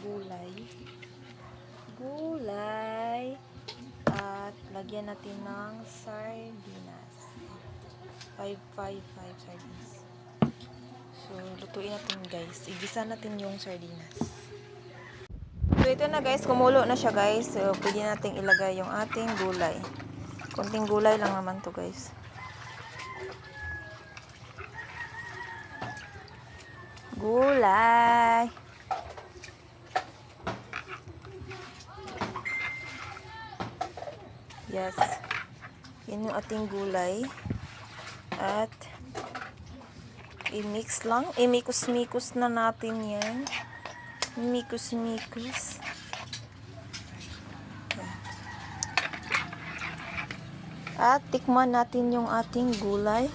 gulay. At lagyan natin ng sardinas. 555 sardinas. So, lutuin natin guys. Igisa natin yung sardinas. So, ito na guys. Kumulo na siya guys. So, pwede natin ilagay yung ating gulay. Konting gulay lang naman to guys. Gulay. Yes. Yan yung ating gulay. At i-mix lang. I-mikus-mikus na natin yan. Mikus-mikus. At tikman natin yung ating gulay.